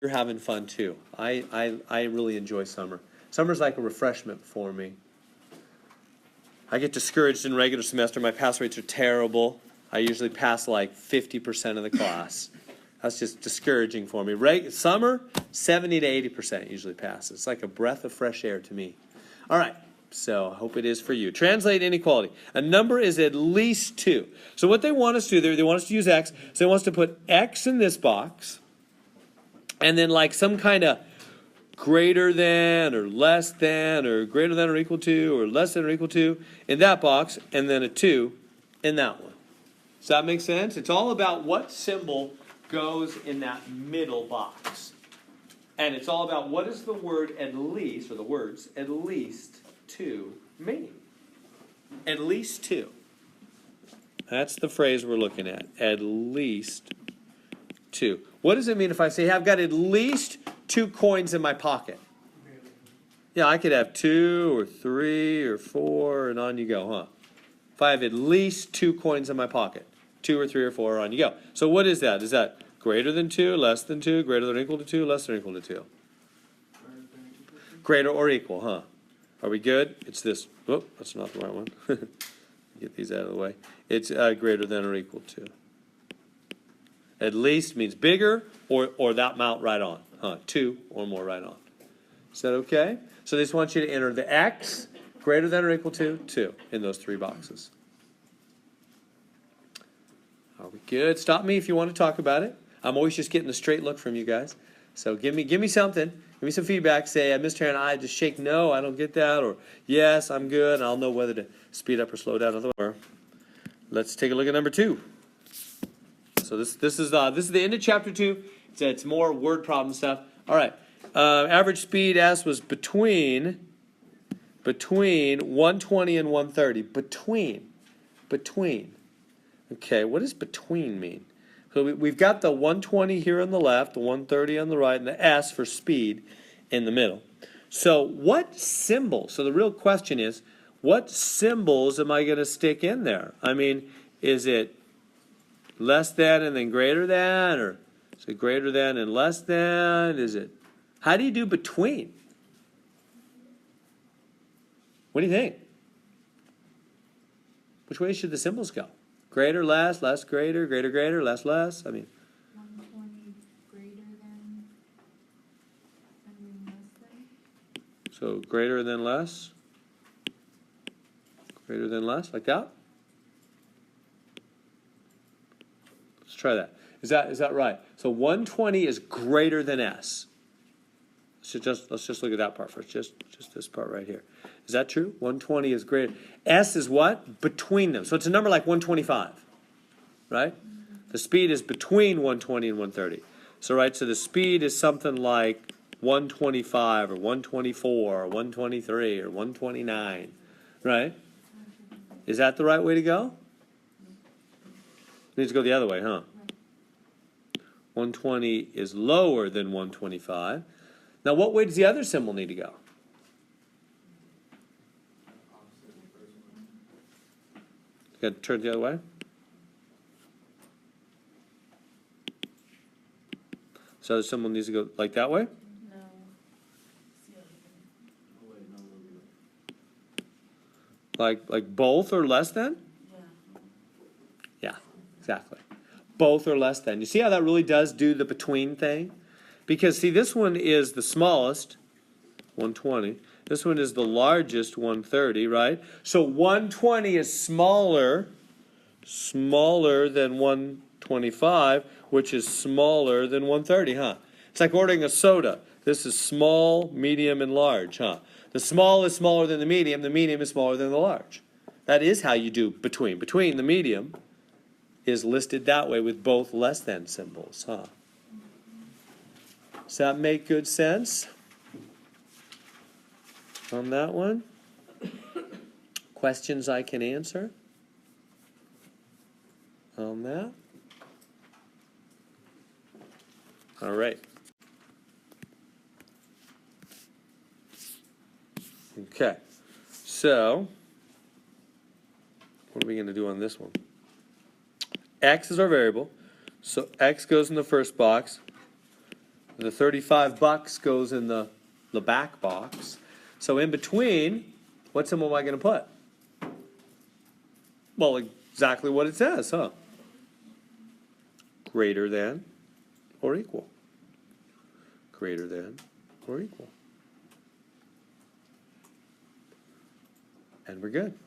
You're having fun too. I really enjoy summer. Summer's like a refreshment for me. I get discouraged in regular semester. My pass rates are terrible. I usually pass like 50% of the class. That's just discouraging for me. Summer, 70 to 80% usually passes. It's like a breath of fresh air to me. All right, so I hope it is for you. Translate inequality. A number is at least 2. So what they want us to do, they want us to use x. So they want us to put x in this box, and then like some kind of greater than or less than or greater than or equal to or less than or equal to in that box, and then a 2 in that one. Does that make sense? It's all about what symbol goes in that middle box. And it's all about what does the word at least, or the words at least 2 mean? At least 2. That's the phrase we're looking at. At least 2. What does it mean if I say, hey, I've got at least 2 coins in my pocket? Yeah, I could have 2 or 3 or 4 and on you go, huh? If I have at least 2 coins in my pocket, 2 or 3 or 4, on you go. So what is that? Is that greater than 2, less than 2, greater than or equal to 2, less than or equal to 2? Greater or equal, huh? Are we good? It's this. Oh, that's not the right one. Get these out of the way. It's greater than or equal to. At least means bigger or that amount right on. 2 or more right on. Is that okay? So they just want you to enter the x greater than or equal to 2 in those 3 boxes. Are we good? Stop me if you want to talk about it. I'm always just getting a straight look from you guys. So give me something. Give me some feedback. Say, Mr. Aaron, I just shake no, I don't get that, or yes, I'm good, and I'll know whether to speed up or slow down. Let's take a look at number 2. So this is the end of chapter 2. It's more word problem stuff. All right. Average speed S was between 120 and 130. Between. Okay, what does between mean? So we've got the 120 here on the left, the 130 on the right, and the S for speed in the middle. So what symbol? So the real question is, what symbols am I going to stick in there? I mean, is it less than and then greater than, or is it greater than and less than? Is it? How do you do between? What do you think? Which way should the symbols go? Greater, less, less, greater, greater, greater, less, less. I mean, 120 greater than, and then less than. So greater than less, like that. Let's try that. Is that right? So 120 is greater than S. Let's just look at that part first. Just this part right here. Is that true? 120 is greater. S is what? Between them. So it's a number like 125, right? The speed is between 120 and 130. So right, so the speed is something like 125 or 124 or 123 or 129, right? Is that the right way to go? It needs to go the other way, huh? 120 is lower than 125. Now, what way does the other symbol need to go? Got to turn the other way. So the symbol needs to go like that way? No. Like both or less than? Yeah. Yeah, exactly. Both or less than. You see how that really does do the between thing? Because, see, this one is the smallest, 120. This one is the largest, 130, right? So 120 is smaller than 125, which is smaller than 130, huh? It's like ordering a soda. This is small, medium, and large, huh? The small is smaller than the medium is smaller than the large. That is how you do between. Between, the medium is listed that way with both less than symbols, huh? Does that make good sense on that one? Questions I can answer on that? All right. Okay. So, what are we going to do on this one? X is our variable. So x goes in the first box. The $35 goes in the back box. So in between, what symbol am I going to put? Well, exactly what it says, huh? Greater than or equal. Greater than or equal. And we're good.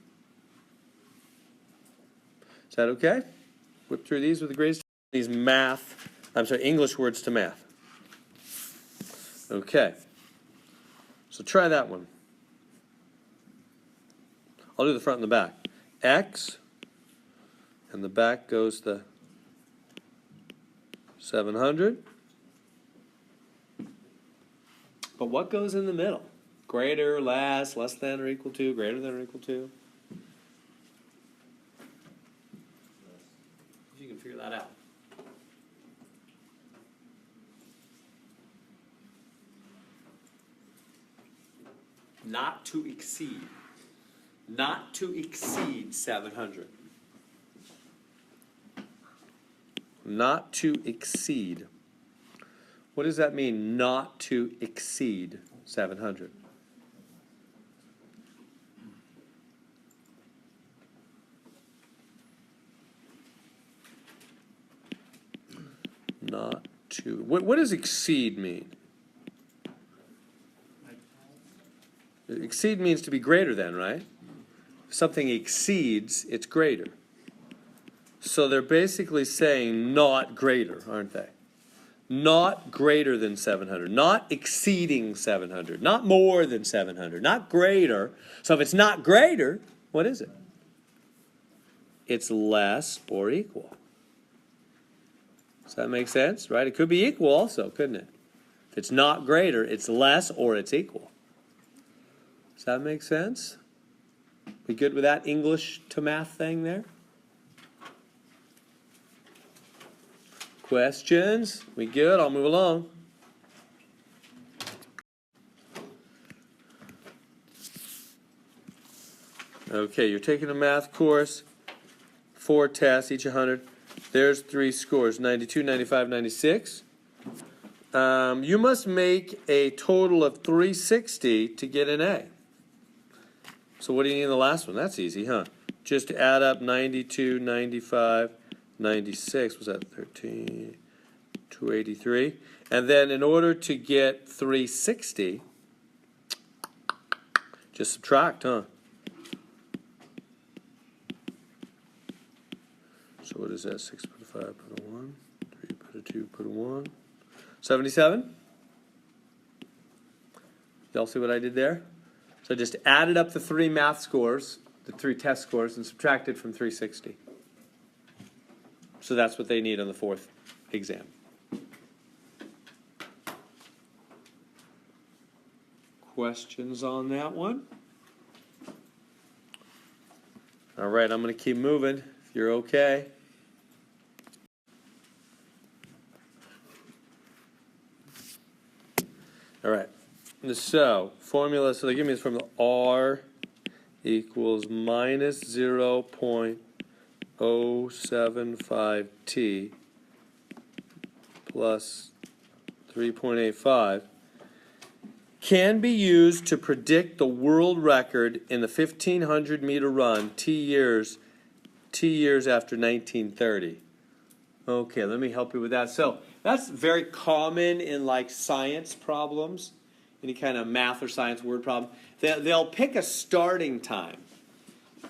Is that okay? Whip through these with the greatest. These English words to math. Okay. So try that one. I'll do the front and the back. X, and the back goes the 700. But what goes in the middle? Greater, less than or equal to, greater than or equal to? If you can figure that out. Not to exceed. Not to exceed 700. Not to exceed. What does that mean, not to exceed 700? Not to. What does exceed mean? Exceed means to be greater than, right? If something exceeds, it's greater. So they're basically saying not greater, aren't they? Not greater than 700. Not exceeding 700. Not more than 700. Not greater. So if it's not greater, what is it? It's less or equal. Does that make sense? Right? It could be equal also, couldn't it? If it's not greater, it's less or it's equal. Does that make sense? We good with that English to math thing there? Questions? We good? I'll move along. Okay, you're taking a math course. 4 tests, each 100. There's 3 scores, 92, 95, 96. You must make a total of 360 to get an A. So what do you need in the last one? That's easy, huh? Just add up 92, 95, 96. Was that 13? 283. And then in order to get 360, just subtract, huh? So what is that? 6 put a 5, put a 1. 3 put a 2, put a 1. 77? Y'all see what I did there? So I just added up the 3 math scores, the 3 test scores, and subtracted from 360. So that's what they need on the 4th exam. Questions on that one? All right, I'm going to keep moving, if you're okay. All right, so formula, so they give me this formula, R equals minus 0.075t plus 3.85 can be used to predict the world record in the 1,500 meter run T years after 1930. Okay, let me help you with that. So that's very common in like science problems, any kind of math or science word problem. They'll pick a starting time.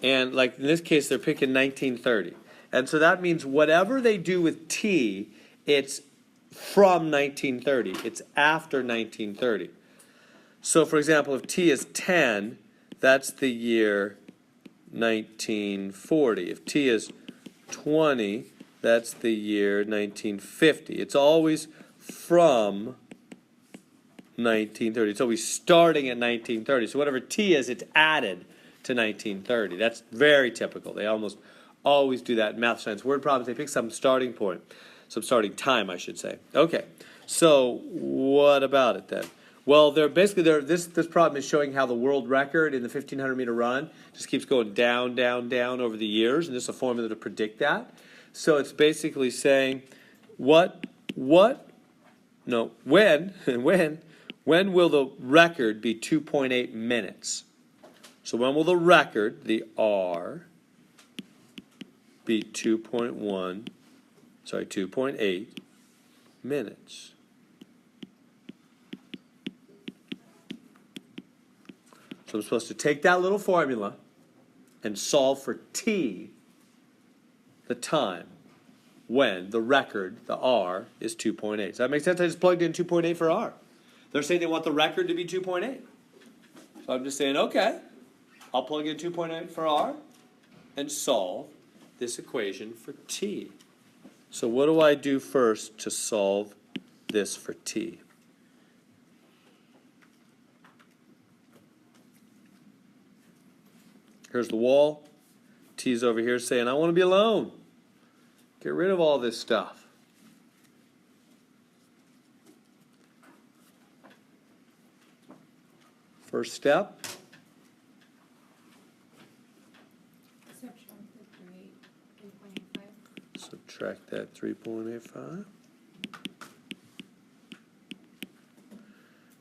And like in this case, they're picking 1930. And so that means whatever they do with T, it's from 1930. It's after 1930. So for example, if T is 10, that's the year 1940. If T is 20, that's the year 1950. It's always from 1930. It's always starting at 1930. So whatever T is, it's added to 1930. That's very typical. They almost always do that in math, science, word problems. They pick some starting point, some starting time, I should say. Okay, so what about it then? Well, this problem is showing how the world record in the 1,500 meter run just keeps going down, down, down over the years, and this is a formula to predict that. So it's basically saying what No, when will the record be 2.8 minutes? So when will the record, the R, be 2.8 minutes? So I'm supposed to take that little formula and solve for t, the time, when the record, the R, is 2.8. Does that make sense? I just plugged in 2.8 for R. They're saying they want the record to be 2.8. So I'm just saying, okay, I'll plug in 2.8 for R and solve this equation for t. So what do I do first to solve this for t? Here's the wall. T's over here saying, I want to be alone. Get rid of all this stuff. First step. Subtract that 3.85.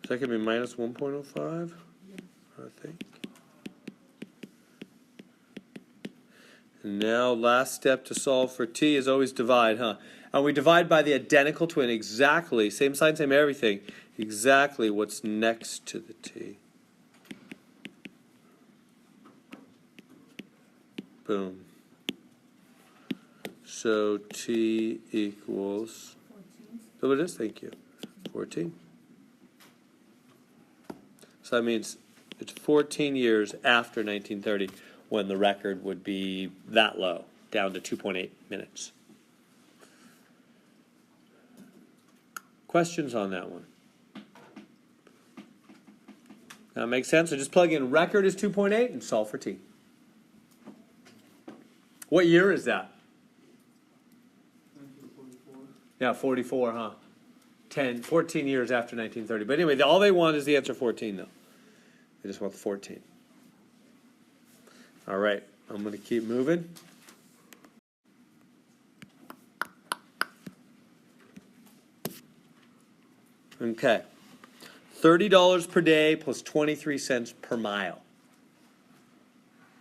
So that could be minus 1.05, I think. And now, last step to solve for t is always divide, huh? And we divide by the identical twin, exactly, same sign, same everything, exactly what's next to the t. Boom. So t equals, 14. oh it is, thank you, 14. So that means it's 14 years after 1930 when the record would be that low, down to 2.8 minutes. Questions on that one? That makes sense? So just plug in record is 2.8 and solve for t. What year is that? 1944. Yeah, 44, huh? 14 years after 1930. But anyway, all they want is the answer 14, though. They just want the 14. All right, I'm going to keep moving. Okay. $30 per day plus 23 cents per mile.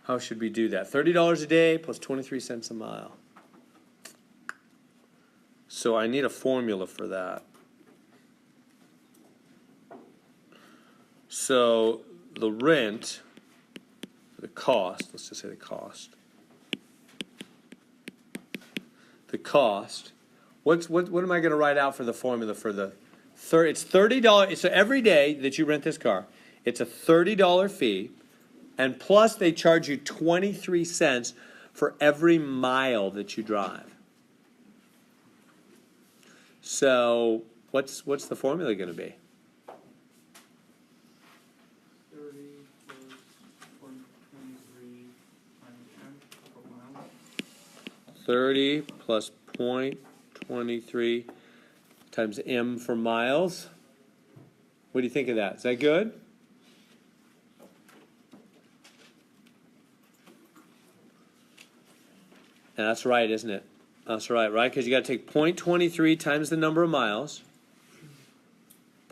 How should we do that? $30 a day plus 23 cents a mile. So I need a formula for that. So the rent, the cost, let's just say the cost. The cost, what am I going to write out for the formula for the it's $30, so every day that you rent this car, it's a $30 fee, and plus they charge you 23 cents for every mile that you drive. So what's the formula going to be? 30 plus 123 times 10 per mile. 30 plus 0.23 times m for miles. What do you think of that? Is that good? And that's right, isn't it? That's right, right? Because you got to take 0.23 times the number of miles.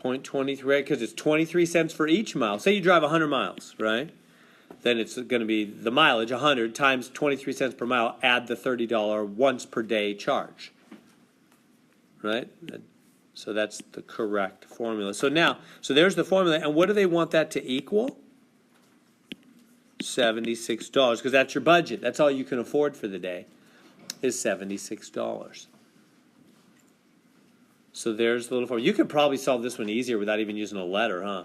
0.23, because it's 23 cents for each mile. Say you drive 100 miles, right? Then it's going to be the mileage, 100 times 23 cents per mile, add the $30 once per day charge. Right? So that's the correct formula. So there's the formula. And what do they want that to equal? $76, because that's your budget. That's all you can afford for the day, is $76. So there's the little formula. You could probably solve this one easier without even using a letter, huh?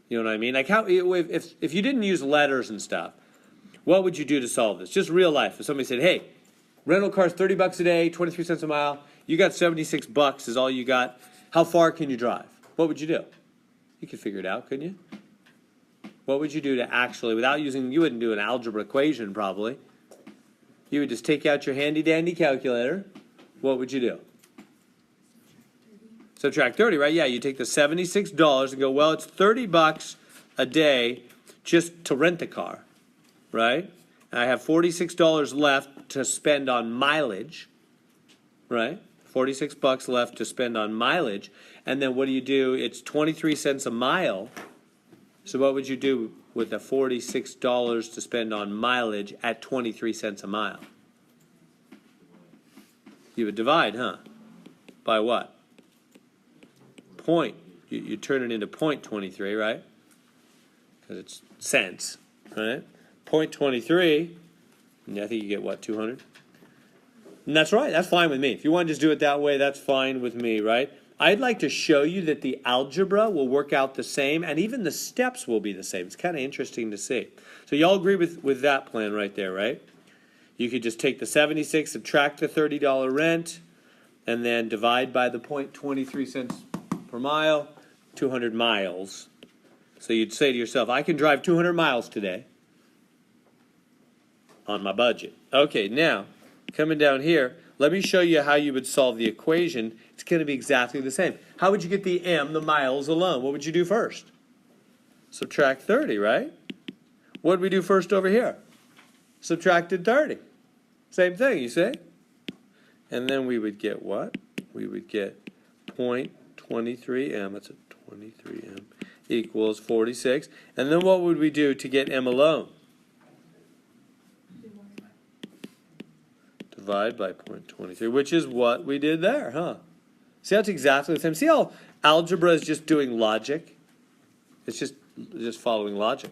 You know what I mean? Like how if you didn't use letters and stuff, what would you do to solve this? Just real life. If somebody said, "Hey, rental car's $30 a day, 23 cents a mile. You got $76 is all you got. How far can you drive?" What would you do? You could figure it out, couldn't you? What would you do to actually, without using, you wouldn't do an algebra equation probably. You would just take out your handy dandy calculator. What would you do? Subtract 30, right? Yeah, you take the $76 and go, well, it's $30 a day just to rent the car, right? And I have $46 left to spend on mileage, right? 46 bucks left to spend on mileage. And then what do? It's 23 cents a mile. So what would you do with the $46 to spend on mileage at 23 cents a mile? You would divide, huh? By what? Point. You turn it into 0.23, right? Because it's cents, right? 0.23, and I think you get what, 200? And that's right, that's fine with me. If you want to just do it that way, that's fine with me, right? I'd like to show you that the algebra will work out the same, and even the steps will be the same. It's kind of interesting to see. So y'all agree with that plan right there, right? You could just take the 76, subtract the $30 rent, and then divide by the 0.23 cents per mile, 200 miles. So you'd say to yourself, I can drive 200 miles today on my budget. Okay, now, coming down here, let me show you how you would solve the equation. It's going to be exactly the same. How would you get the m, the miles alone? What would you do first? Subtract 30, right? What did we do first over here? Subtracted 30. Same thing, you see? And then we would get what? We would get 0.23m, that's a 23m, equals 46. And then what would we do to get m alone? Divide by 0.23, which is what we did there, huh? See how it's exactly the same? See how algebra is just doing logic? It's just following logic.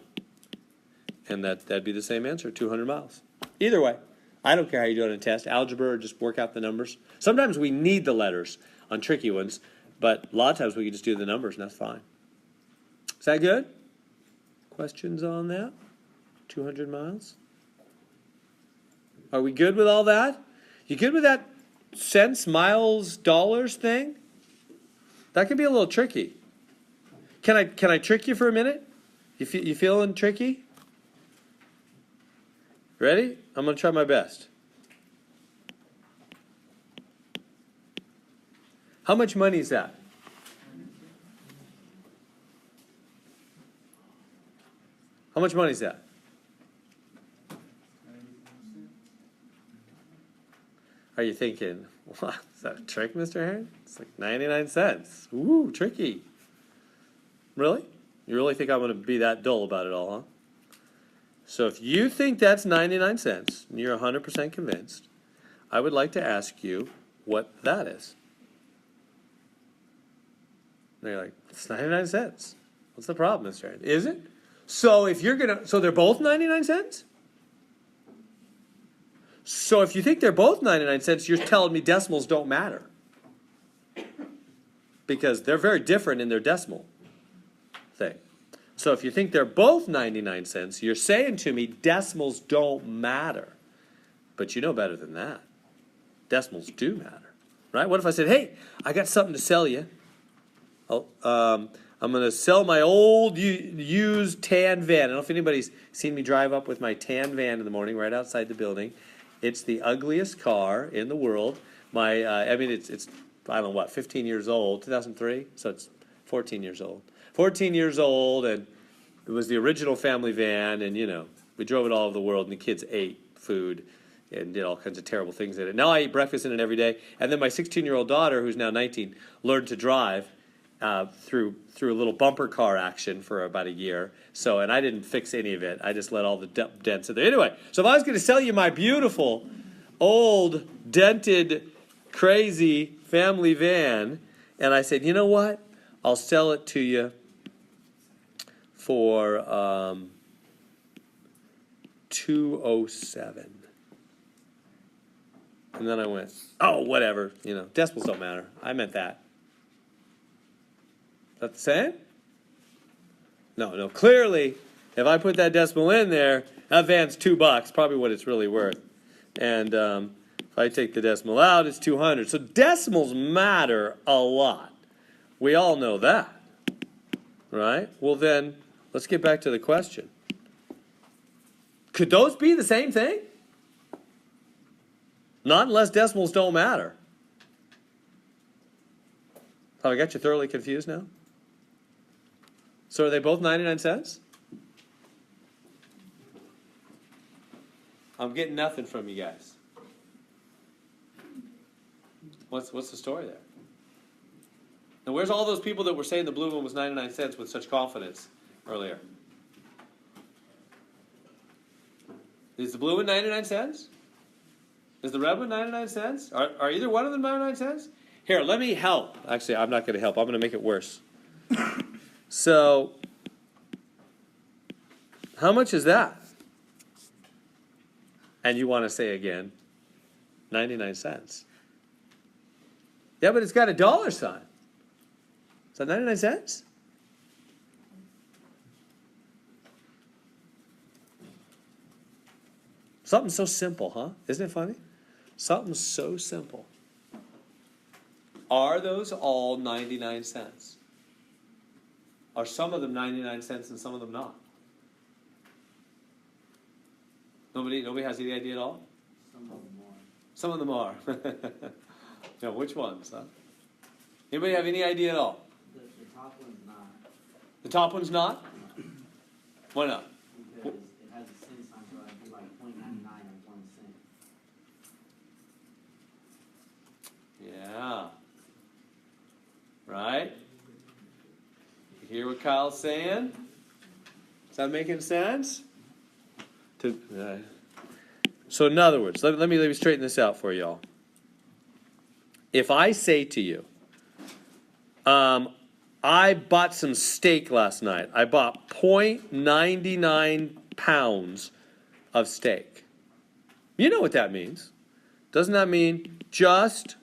And that'd be the same answer, 200 miles. Either way, I don't care how you do it on a test. Algebra or just work out the numbers. Sometimes we need the letters on tricky ones, but a lot of times we can just do the numbers and that's fine. Is that good? Questions on that? 200 miles? Are we good with all that? You good with that cents, miles, dollars thing? That can be a little tricky. Can I trick you for a minute? You feeling tricky? Ready? I'm going to try my best. How much money is that? How much money is that? Are you thinking, what, is that a trick, Mr. Heron? It's like 99 cents. Ooh, tricky. Really? You really think I'm going to be that dull about it all, huh? So if you think that's 99 cents, and you're 100% convinced, I would like to ask you what that is. And you're like, it's 99 cents. What's the problem, Mr. Heron? Is it? So if you're going to, so they're both 99 cents? So if you think they're both 99 cents, you're telling me decimals don't matter. Because they're very different in their decimal thing. So if you think they're both 99 cents, you're saying to me decimals don't matter. But you know better than that. Decimals do matter. Right? What if I said, hey, I got something to sell you. I'm going to sell my old used tan van. I don't know if anybody's seen me drive up with my tan van in the morning right outside the building. It's the ugliest car in the world. It's I don't know what, 15 years old, 2003, so it's 14 years old. 14 years old, and it was the original family van, and we drove it all over the world, and the kids ate food and did all kinds of terrible things in it. Now I eat breakfast in it every day, and then my 16-year-old daughter, who's now 19, learned to drive through a little bumper car action for about a year. And I didn't fix any of it. I just let all the dents in there. Anyway, so if I was going to sell you my beautiful, old, dented, crazy family van, and I said, you know what? I'll sell it to you for $207. And then I went, oh, whatever. Decimals don't matter. I meant that. Is that the same? No. Clearly, if I put that decimal in there, that van's $2, probably what it's really worth. And if I take the decimal out, it's 200. So decimals matter a lot. We all know that, right? Well then, let's get back to the question. Could those be the same thing? Not unless decimals don't matter. Have I got you thoroughly confused now? So are they both 99 cents? I'm getting nothing from you guys. What's the story there? Now, where's all those people that were saying the blue one was 99 cents with such confidence earlier? Is the blue one 99 cents? Is the red one 99 cents? Are either one of them 99 cents? Here, let me help. Actually, I'm not going to help. I'm going to make it worse. So, how much is that? And you want to say again, 99 cents. Yeah, but it's got a dollar sign. Is that 99 cents? Something so simple, huh? Isn't it funny? Something so simple. Are those all 99 cents? Are some of them 99 cents and some of them not? Nobody has any idea at all? Some of them are. No, which ones, huh? Anybody have any idea at all? The top one's not. The top one's not? Why not? Because it has a cent sign, so it'd be like 0.99 or 1 cent. Yeah. Right? You hear what Kyle's saying? Is that making sense? So in other words, let me straighten this out for y'all. If I say to you, I bought some steak last night. I bought 0.99 pounds of steak. You know what that means. Doesn't that mean just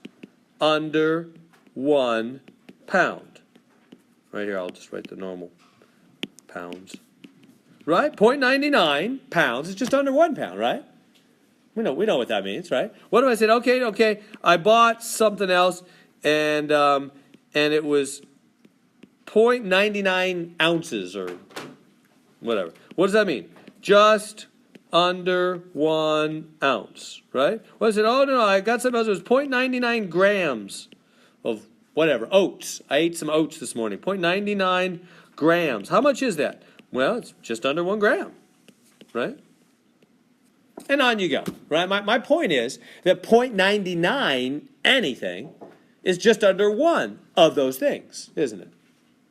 under 1 pound? Right here, I'll just write the normal pounds. Right? 0.99 pounds is just under 1 pound, right? We know what that means, right? What if I said, okay, I bought something else and it was 0.99 ounces or whatever. What does that mean? Just under 1 ounce, right? Well, I said, oh, no, I got something else. It was 0.99 grams of whatever, oats. I ate some oats this morning. 0.99 grams. How much is that? Well, it's just under 1 gram, right? And on you go, right? My point is that 0.99 anything is just under 1 of those things, isn't it?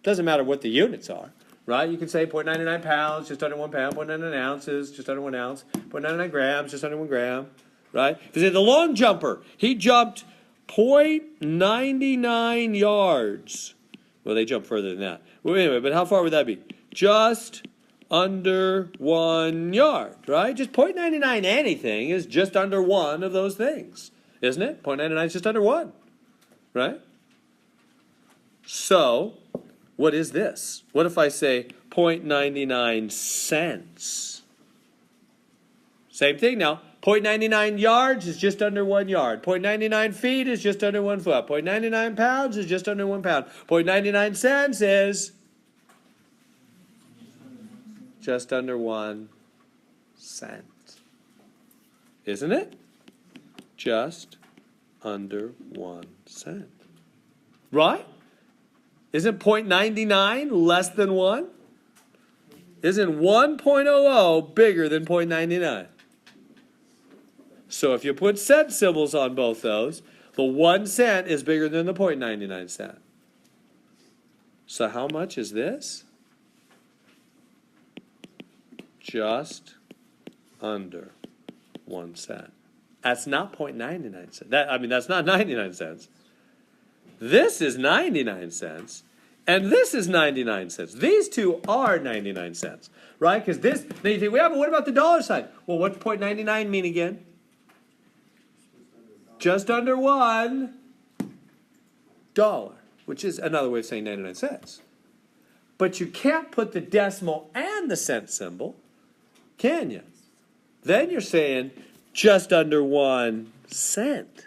Doesn't matter what the units are, right? You can say 0.99 pounds, just under 1 pound, 0.99 ounces, just under 1 ounce, 0.99 grams, just under 1 gram, right? If you say the long jumper, he jumped 0.99 yards. Well, they jump further than that. Well, anyway, but how far would that be? Just under 1 yard, right? Just 0.99 anything is just under 1 of those things, isn't it? 0.99 is just under 1, right? So, what is this? What if I say 0.99 cents? Same thing now. 0.99 yards is just under 1 yard. 0.99 feet is just under 1 foot. 0.99 pounds is just under 1 pound. 0.99 cents is just under 1 cent. Isn't it? Just under 1 cent. Right? Isn't 0.99 less than 1? Isn't 1.00 bigger than 0.99? So if you put cent symbols on both those, the 1 cent is bigger than the 0.99 cent. So how much is this? Just under 1 cent. That's not 0.99 cents. That's not 99 cents. This is 99 cents, and this is 99 cents. These two are 99 cents, right? Because this, then you think, well, but what about the dollar sign? Well, what's 0.99 mean again? Just under $1, which is another way of saying 99 cents. But you can't put the decimal and the cent symbol, can you? Then you're saying just under 1 cent.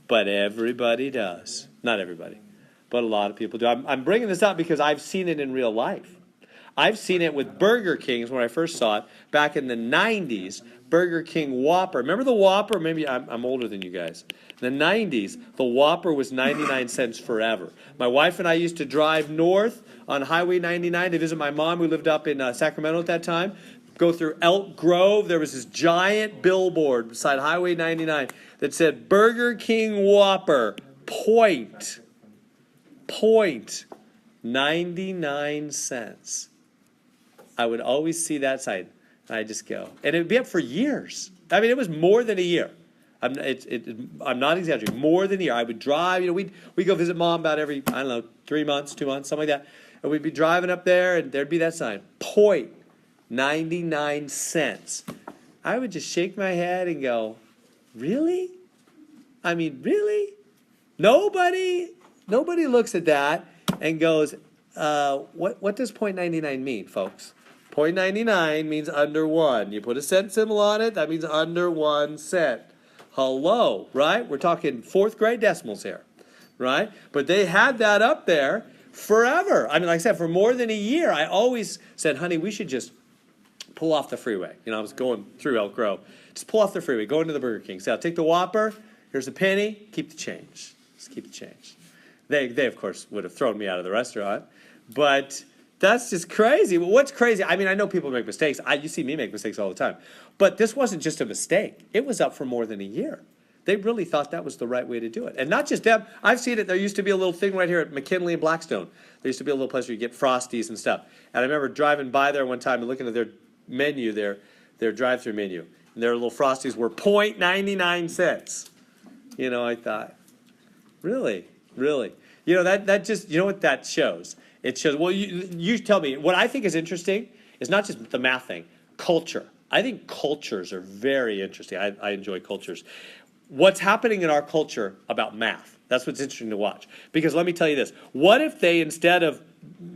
But everybody does. Not everybody, but a lot of people do. I'm bringing this up because I've seen it in real life. I've seen it with Burger Kings when I first saw it back in the 90s. Burger King Whopper. Remember the Whopper? Maybe I'm older than you guys. In the 90s, the Whopper was 99 cents forever. My wife and I used to drive north on Highway 99 to visit my mom who lived up in Sacramento at that time. go through Elk Grove. There was this giant billboard beside Highway 99 that said Burger King Whopper, point 99 cents. I would always see that sign. I just go, and it'd be up for years. I mean, it was more than a year. I'm not exaggerating. More than a year. I would drive. We'd go visit mom about every 3 months, 2 months, something like that. And we'd be driving up there, and there'd be that sign, point 99 cents. I would just shake my head and go, really? I mean, really? Nobody looks at that and goes, what does point 99 mean, folks? Point 99 means under 1. You put a cent symbol on it, that means under 1 cent. Hello, right? We're talking 4th grade decimals here, right? But they had that up there forever. I mean, like I said, for more than a year, I always said, honey, we should just pull off the freeway. I was going through Elk Grove. Just pull off the freeway, go into the Burger King. Say, I'll take the Whopper, here's a penny, keep the change. Just keep the change. They of course, would have thrown me out of the restaurant. But that's just crazy. Well, what's crazy, I mean, I know people make mistakes. You see me make mistakes all the time. But this wasn't just a mistake. It was up for more than a year. They really thought that was the right way to do it. And not just them. I've seen it. There used to be a little thing right here at McKinley and Blackstone. There used to be a little place where you get Frosties and stuff. And I remember driving by there one time and looking at their menu, their drive-through menu. And their little Frosties were 0.99 cents. I thought, really? That just, what that shows? It shows, well, you tell me, what I think is interesting is not just the math thing, culture. I think cultures are very interesting. I enjoy cultures. What's happening in our culture about math? That's what's interesting to watch. Because let me tell you this. What if they, instead of,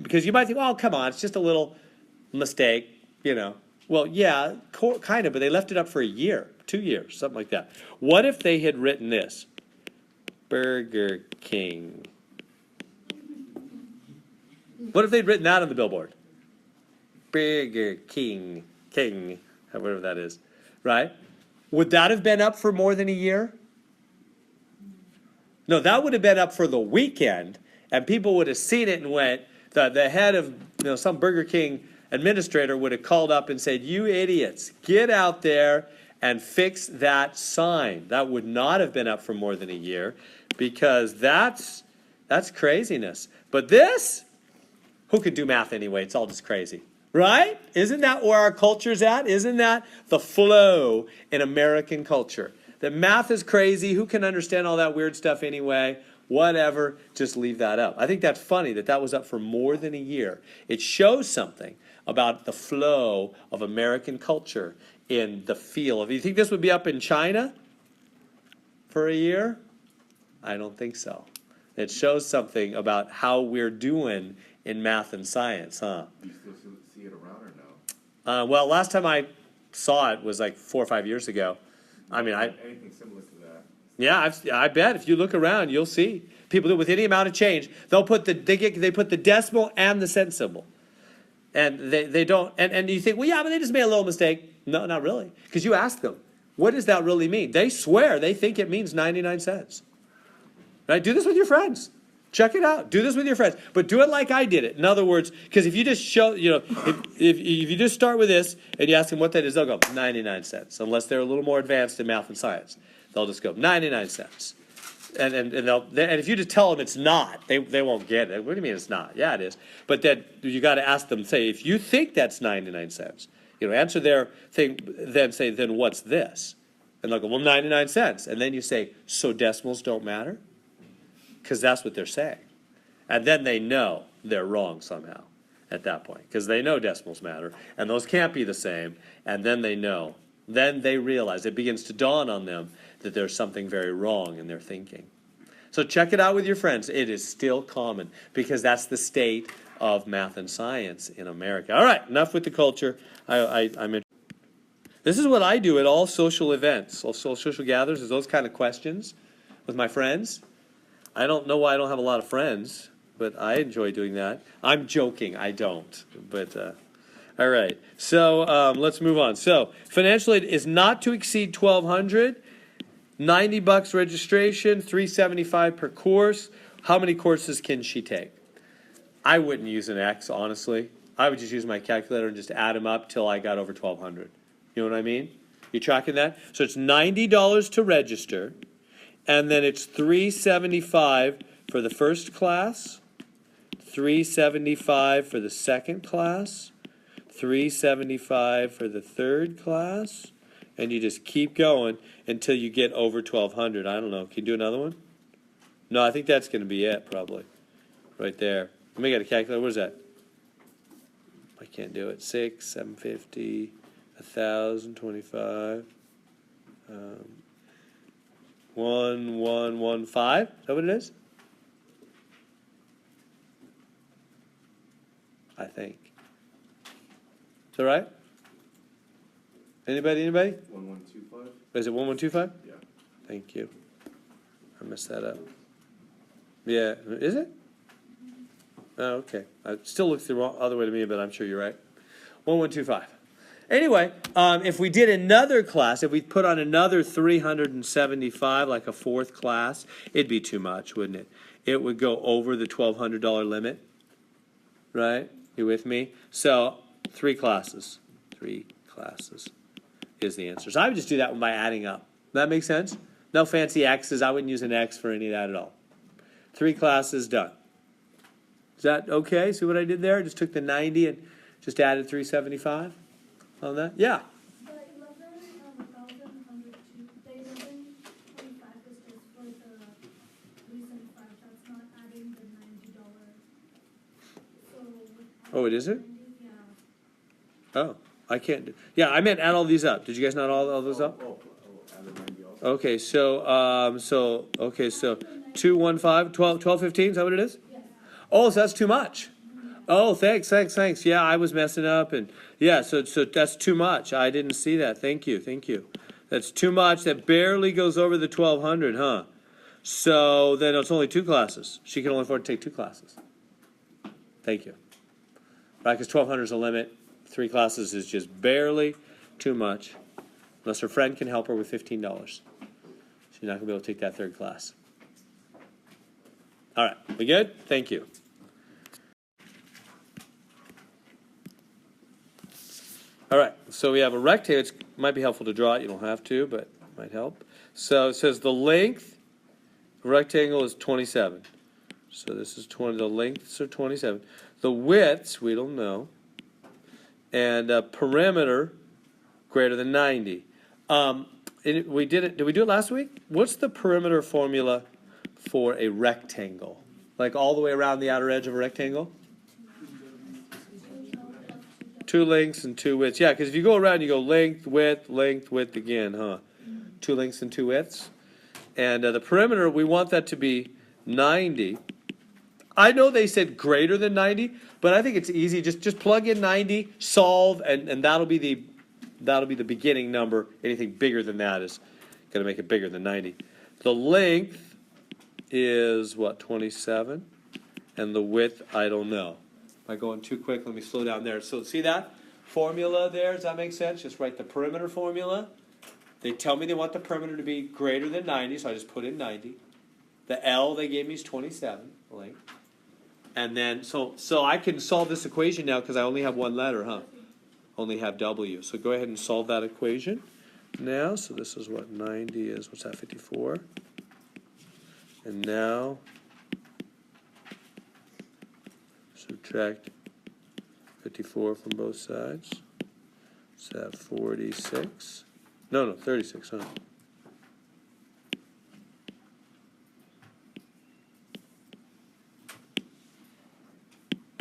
because you might think, oh, come on, it's just a little mistake, Well, yeah, kind of, but they left it up for a year, 2 years, something like that. What if they had written this? Burger King. What if they'd written that on the billboard? Burger King, whatever that is, right? Would that have been up for more than a year? No, that would have been up for the weekend, and people would have seen it and went, the head of some Burger King administrator would have called up and said, you idiots, get out there and fix that sign. That would not have been up for more than a year, because that's craziness. But this, who could do math anyway? It's all just crazy. Right? Isn't that where our culture's at? Isn't that the flow in American culture? That math is crazy. Who can understand all that weird stuff anyway? Whatever, just leave that up. I think that's funny that was up for more than a year. It shows something about the flow of American culture in the feel of. You think this would be up in China for a year? I don't think so. It shows something about how we're doing in math and science, huh? Do you still see it around or no? Well, last time I saw it was like 4 or 5 years ago. I mean, anything similar to that? Yeah, I bet if you look around, you'll see people do with any amount of change. They'll put they put the decimal and the cent symbol, and they don't. And you think, well, yeah, but they just made a little mistake. No, not really, because you ask them, what does that really mean? They swear they think it means 99 cents. Right? Do this with your friends. Check it out. Do this with your friends, but do it like I did it. In other words, because if you just show, if you just start with this and you ask them what that is, they'll go 99 cents. Unless they're a little more advanced in math and science, they'll just go 99 cents. And if you just tell them it's not, they won't get it. What do you mean it's not? Yeah, it is. But then you got to ask them. Say, if you think that's 99 cents, answer their thing. Then say, then what's this? And they'll go, well, 99 cents. And then you say, so decimals don't matter? Because that's what they're saying. And then they know they're wrong somehow at that point. Because they know decimals matter. And those can't be the same. And then they know. Then they realize. It begins to dawn on them that there's something very wrong in their thinking. So check it out with your friends. It is still common. Because that's the state of math and science in America. All right, enough with the culture. I'm This is what I do at all social events, all social gatherings, is those kind of questions with my friends. I don't know why I don't have a lot of friends, but I enjoy doing that. I'm joking, I don't. But all right, so let's move on. So financial aid is not to exceed $1,200, $90 registration, $375 per course. How many courses can she take? I wouldn't use an X, honestly. I would just use my calculator and just add them up till I got over 1,200. You know what I mean? You tracking that? So it's $90 to register, and then it's $375 for the first class, $375 for the second class, $375 for the third class, and you just keep going until you get over 1,200. I don't know. Can you do another one? No, I think that's going to be it, probably. Right there. Let me get a calculator. What is that? I can't do it. 6, 750, 1,025, 1,115. Is that what it is? I think. Is that right? Anybody? 1125? Is it 1125? Yeah. Thank you. I messed that up. Yeah, is it? Oh, okay. It still looks the wrong other way to me, but I'm sure you're right. 1125. Anyway, if we did another class, if we put on another 375, like a fourth class, it'd be too much, wouldn't it? It would go over the $1,200 limit, right? You with me? So 3 classes. 3 classes is the answer. So I would just do that one by adding up. That make sense? No fancy X's. I wouldn't use an X for any of that at all. 3 classes done. Is that okay? See what I did there? I just took the 90 and just added 375 on that? Yeah. The 1,102, the 1125 is just for the recent 5, that's not adding the $90. So. Oh, it isn't? Yeah. Oh, I can't do. Yeah, I meant add all these up. Did you guys not all those up? Add the 90 also. Okay, so 215, 12, 15, is that what it is? Yes. Oh, so that's too much. Oh, thanks. Yeah, I was messing up, and yeah, so that's too much. I didn't see that. Thank you. That's too much. That barely goes over the 1,200, huh? So then it's only 2 classes. She can only afford to take 2 classes. Thank you. Right, because 1,200 is a limit. 3 classes is just barely too much, unless her friend can help her with $15. She's not going to be able to take that 3rd class. All right, we good? Thank you. All right, so we have a rectangle. It might be helpful to draw it. You don't have to, but it might help. So it says the length of the rectangle is 27. So this is 20. The lengths are 27. The widths, we don't know. And perimeter greater than 90. We did it. Did we do it last week? What's the perimeter formula for a rectangle? Like all the way around the outer edge of a rectangle? 2 lengths and 2 widths. Yeah, because if you go around, you go length, width again, huh? 2 lengths and 2 widths. And the perimeter, we want that to be 90. I know they said greater than 90, but I think it's easy. Just plug in 90, solve, and that'll be the beginning number. Anything bigger than that is going to make it bigger than 90. The length is what, 27, and the width, I don't know. Am I going too quick? Let me slow down there. So see that formula there? Does that make sense? Just write the perimeter formula. They tell me they want the perimeter to be greater than 90, so I just put in 90. The L they gave me is 27 length. And then, so I can solve this equation now because I only have one letter, huh? Only have W. So go ahead and solve that equation now. So this is what 90 is. What's that, 54? And now subtract 54 from both sides. So that 46. No, 36, huh?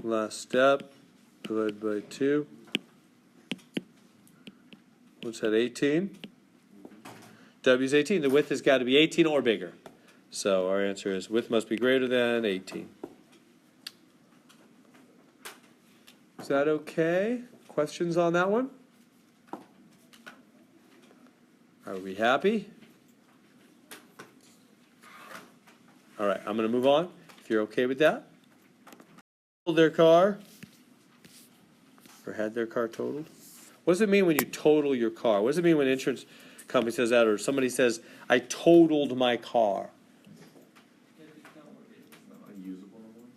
Last step, divided by 2. What's that, 18? W is 18. The width has got to be 18 or bigger. So our answer is width must be greater than 18. Is that okay? Questions on that one? Are we happy? All right, I'm going to move on, if you're okay with that. Their car, or had their car totaled? What does it mean when you total your car? What does it mean when an insurance company says that, or somebody says, I totaled my car? It's not unusable no more.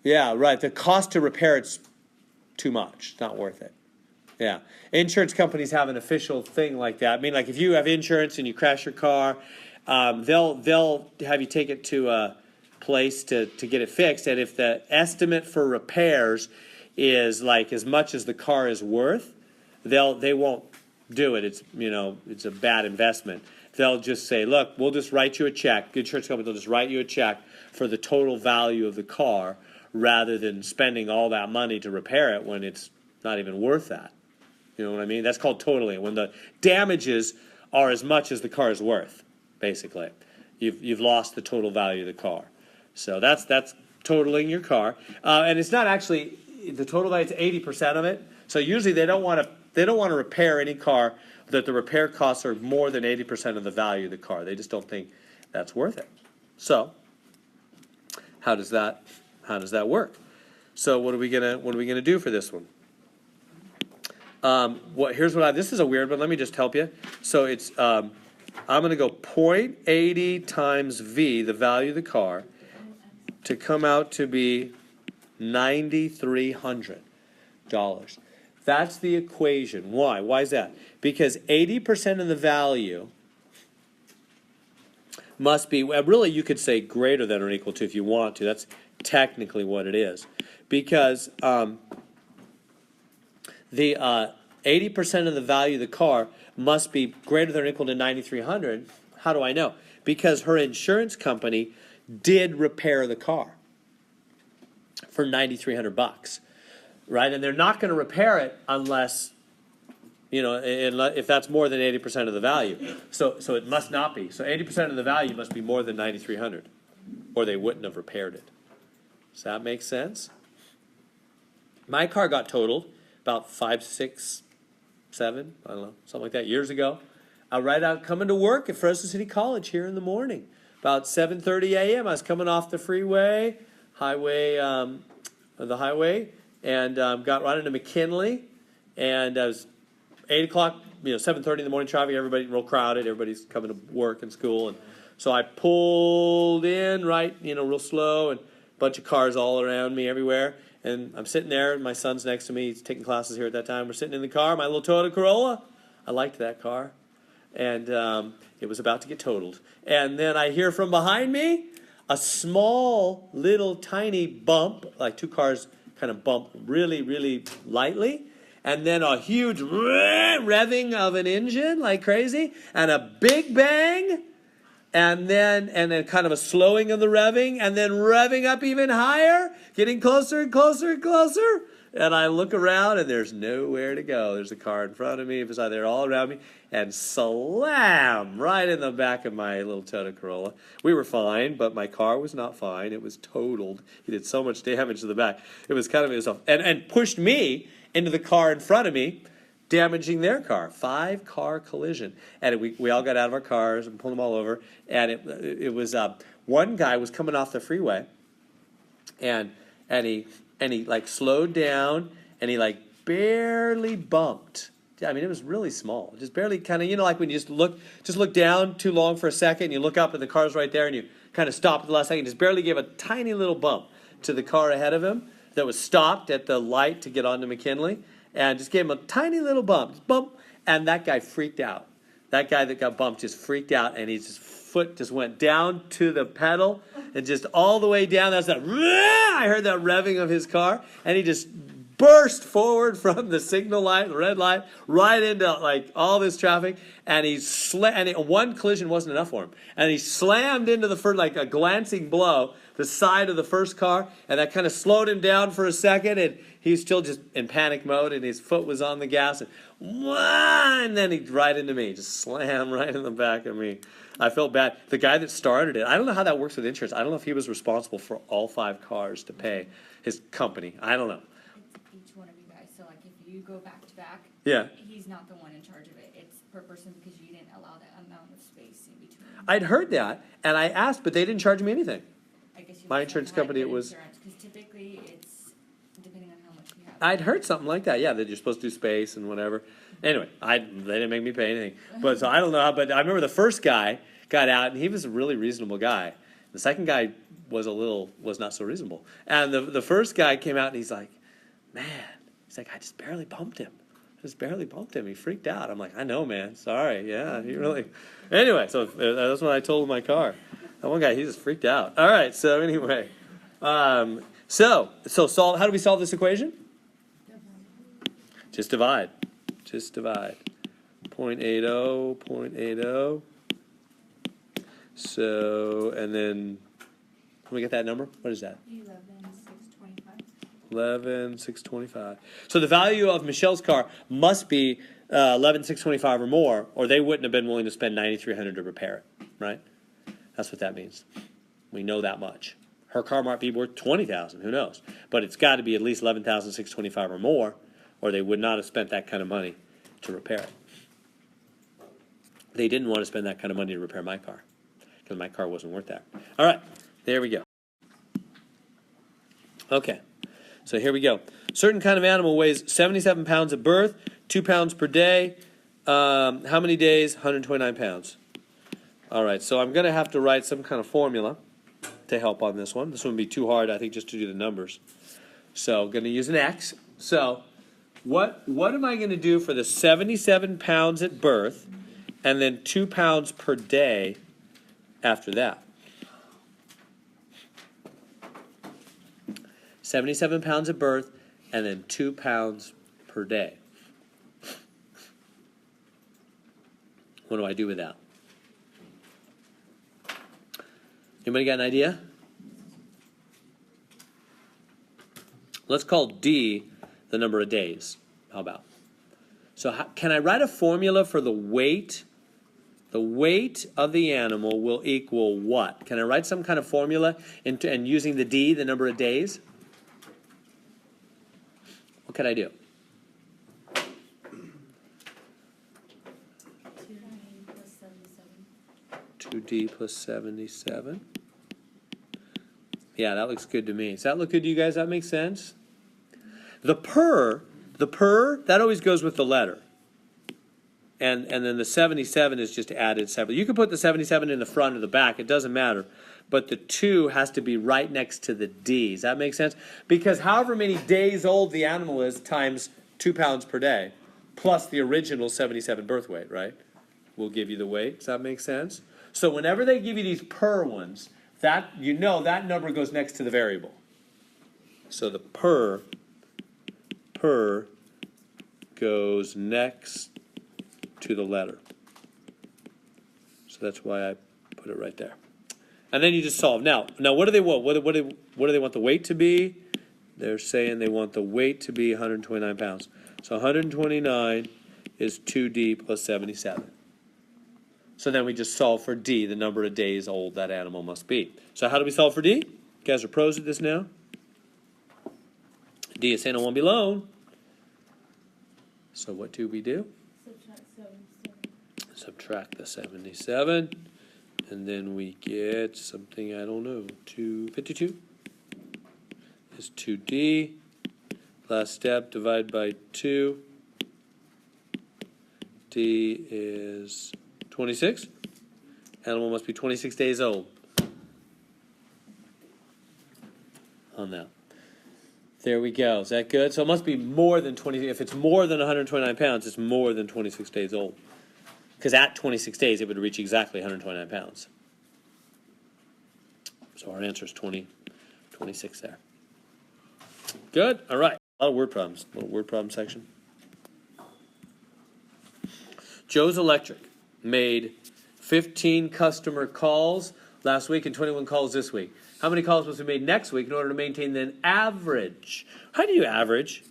Yeah, right. The cost to repair it's too much. It's not worth it. Yeah. Insurance companies have an official thing like that. I mean, like if you have insurance and you crash your car, they'll have you take it to a place to get it fixed. And if the estimate for repairs is like as much as the car is worth, they won't do it. It's a bad investment. They'll just say, look, we'll just write you a check. The insurance company will just write you a check for the total value of the car rather than spending all that money to repair it when it's not even worth that. You know what I mean? That's called totaling. When the damages are as much as the car is worth, basically. You've lost the total value of the car. So that's totaling your car. And it's not actually the total value, it's 80% of it. So usually they don't want to repair any car that the repair costs are more than 80% of the value of the car. They just don't think that's worth it. So how does that work? So what are we gonna do for this one? This is a weird one. Let me just help you. So it's I'm gonna go 0.80 times V, the value of the car, to come out to be $9,300. That's the equation. Why? Why is that? Because 80% of the value must be, really you could say greater than or equal to if you want to. That's technically what it is. Because the 80% of the value of the car must be greater than or equal to $9,300. How do I know? Because her insurance company did repair the car for $9,300, right? And they're not going to repair it unless, if that's more than 80% of the value. So it must not be. So 80% of the value must be more than $9,300, or they wouldn't have repaired it. Does that make sense? My car got totaled about 5, 6, 7, I don't know, something like that, years ago. Right out coming to work at Fresno City College here in the morning. About 7:30 a.m. I was coming off the freeway, the highway, and got right into McKinley. And I was 8 o'clock, 7:30 in the morning traffic. Everybody real crowded. Everybody's coming to work and school, and so I pulled in right, real slow, and a bunch of cars all around me everywhere. And I'm sitting there, and my son's next to me. He's taking classes here at that time. We're sitting in the car, my little Toyota Corolla. I liked that car. And it was about to get totaled. And then I hear from behind me a small, little, tiny bump, like two cars kind of bump really, really lightly. And then a huge revving of an engine like crazy. And a big bang. And then kind of a slowing of the revving, and then revving up even higher, getting closer and closer and closer. And I look around, and there's nowhere to go. There's a car in front of me, beside there, all around me, and slam right in the back of my little Toyota Corolla. We were fine, but my car was not fine. It was totaled. He did so much damage to the back. It was and pushed me into the car in front of me, damaging their car. 5-car collision. And we all got out of our cars and pulled them all over. And it was one guy was coming off the freeway, and he like slowed down, and he like barely bumped. I mean, it was really small, just barely, kind of, like when you just look down too long for a second, you look up and the car's right there, and you kind of stop at the last second, just barely gave a tiny little bump to the car ahead of him that was stopped at the light to get onto McKinley. And just gave him a tiny little bump, and that guy freaked out. That guy that got bumped just freaked out, and his foot just went down to the pedal, and just all the way down. That's that. I heard that revving of his car, and he just burst forward from the signal light, the red light, right into like all this traffic, and one collision wasn't enough for him, and he slammed into the first, like a glancing blow, the side of the first car, and that kind of slowed him down for a second, and he was still just in panic mode, and his foot was on the gas, and then he right into me, just slammed right in the back of me. I felt bad. The guy that started it, I don't know how that works with insurance. I don't know if he was responsible for all 5 cars to pay his company. I don't know. It's each one of you guys, so like if you go back to back, Yeah. he's not the one in charge of it. It's per person because you didn't allow that amount of space in between. I'd heard that, and I asked, but they didn't charge me anything. I guess you My must insurance have had company, good it was- insurance, because typically it's depending on how much you have. I'd heard something like that. Yeah, that you're supposed to do space and whatever. Anyway, they didn't make me pay anything. But so I don't know. But I remember the first guy got out, and he was a really reasonable guy. The second guy was not so reasonable. And the first guy came out, and he's like, man, He's like, I just barely bumped him. He freaked out. I'm like, I know, man. Sorry. Yeah, he really. Anyway, so that's what I told my car. That one guy, he just freaked out. All right. So anyway, so solve. How do we solve this equation? Just divide. 0.80, 0.80. So, and then, can we get that number? What is that? 11,625. 11,625. So the value of Michelle's car must be 11,625 or more, or they wouldn't have been willing to spend 9,300 to repair it, right? That's what that means. We know that much. Her car might be worth 20,000. Who knows? But it's got to be at least 11,625 or more, or they would not have spent that kind of money to repair it. They didn't want to spend that kind of money to repair my car, because my car wasn't worth that. All right, there we go. Okay, so here we go. Certain kind of animal weighs 77 pounds at birth, 2 pounds per day. How many days? 129 pounds. All right, so I'm going to have to write some kind of formula to help on this one. This one would be too hard, I think, just to do the numbers. So I'm going to use an X. So what am I going to do for the 77 pounds at birth and then 2 pounds per day after that? 77 pounds at birth and then 2 pounds per day. What do I do with that? Anybody got an idea? Let's call D the number of days. How about? So can I write a formula for the weight? The weight of the animal will equal what? Can I write some kind of formula and using the D, the number of days? What can I do? 2D plus 77. Yeah, that looks good to me. Does that look good to you guys? That makes sense? The per, that always goes with the letter. And then the 77 is just added separately. You can put the 77 in the front or the back. It doesn't matter. But the 2 has to be right next to the D. Does that make sense? Because however many days old the animal is times 2 pounds per day, plus the original 77 birth weight, right? Will give you the weight. Does that make sense? So whenever they give you these per ones, that you know that number goes next to the variable. So the per goes next to the letter. So that's why I put it right there. And then you just solve. Now what do they want? What do they want the weight to be? They're saying they want the weight to be 129 pounds. So 129 is 2D plus 77. So then we just solve for D, the number of days old that animal must be. So how do we solve for D? You guys are pros at this now. D is saying I won't be alone. So what do we do? Subtract the 77. And then we get something, I don't know, 252 is 2D. Last step, divide by 2. D is 26. Animal must be 26 days old. On that. There we go. Is that good? So it must be more than 20. If it's more than 129 pounds, it's more than 26 days old. Because at 26 days, it would reach exactly 129 pounds. So our answer is 26 there. Good. All right. A lot of word problems. Little word problem section. Joe's Electric made 15 customer calls last week and 21 calls this week. How many calls must be made next week in order to maintain an average? How do you average?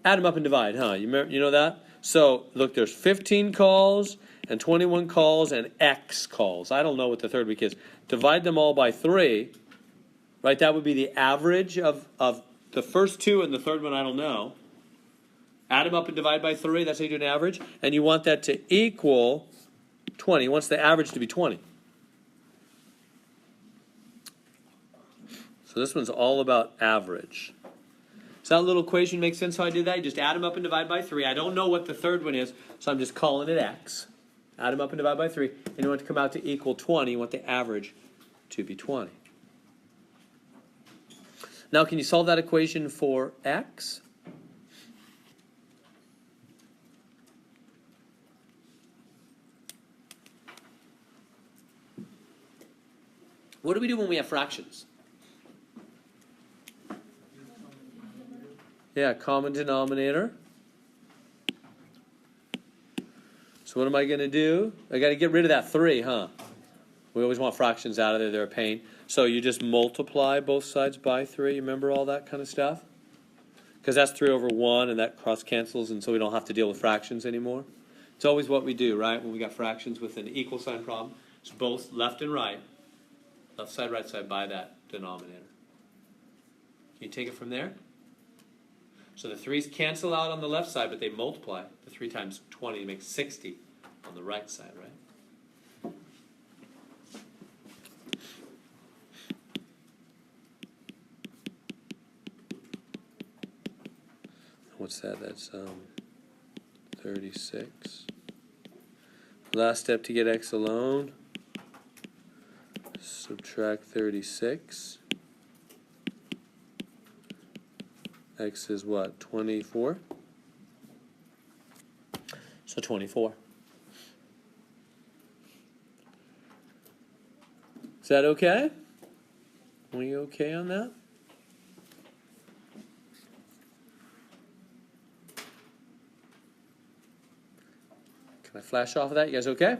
Add them up and divide, huh? You know that? So, look, there's 15 calls and 21 calls and X calls. I don't know what the third week is. Divide them all by 3, right? That would be the average of the first 2 and the third one I don't know. Add them up and divide by 3. That's how you do an average. And you want that to equal 20. He wants the average to be 20. So this one's all about average. Does that little equation make sense how I did that? You just add them up and divide by 3. I don't know what the third one is, so I'm just calling it X. Add them up and divide by 3. And you want it to come out to equal 20. You want the average to be 20. Now, can you solve that equation for x? What do we do when we have fractions? Yeah, common denominator. So what am I going to do? I got to get rid of that 3, huh? We always want fractions out of there. They're a pain. So you just multiply both sides by 3. You remember all that kind of stuff? Because that's 3 over 1, and that cross cancels, and so we don't have to deal with fractions anymore. It's always what we do, right? When we got fractions with an equal sign problem, it's both left and right. Left side, right side by that denominator. Can you take it from there? So the 3's cancel out on the left side, but they multiply. The 3 times 20 makes 60 on the right side, right? What's that? That's 36. Last step to get x alone. Subtract 36. X is what? 24? So 24. Is that okay? Are we okay on that? Can I flash off of that? You guys okay?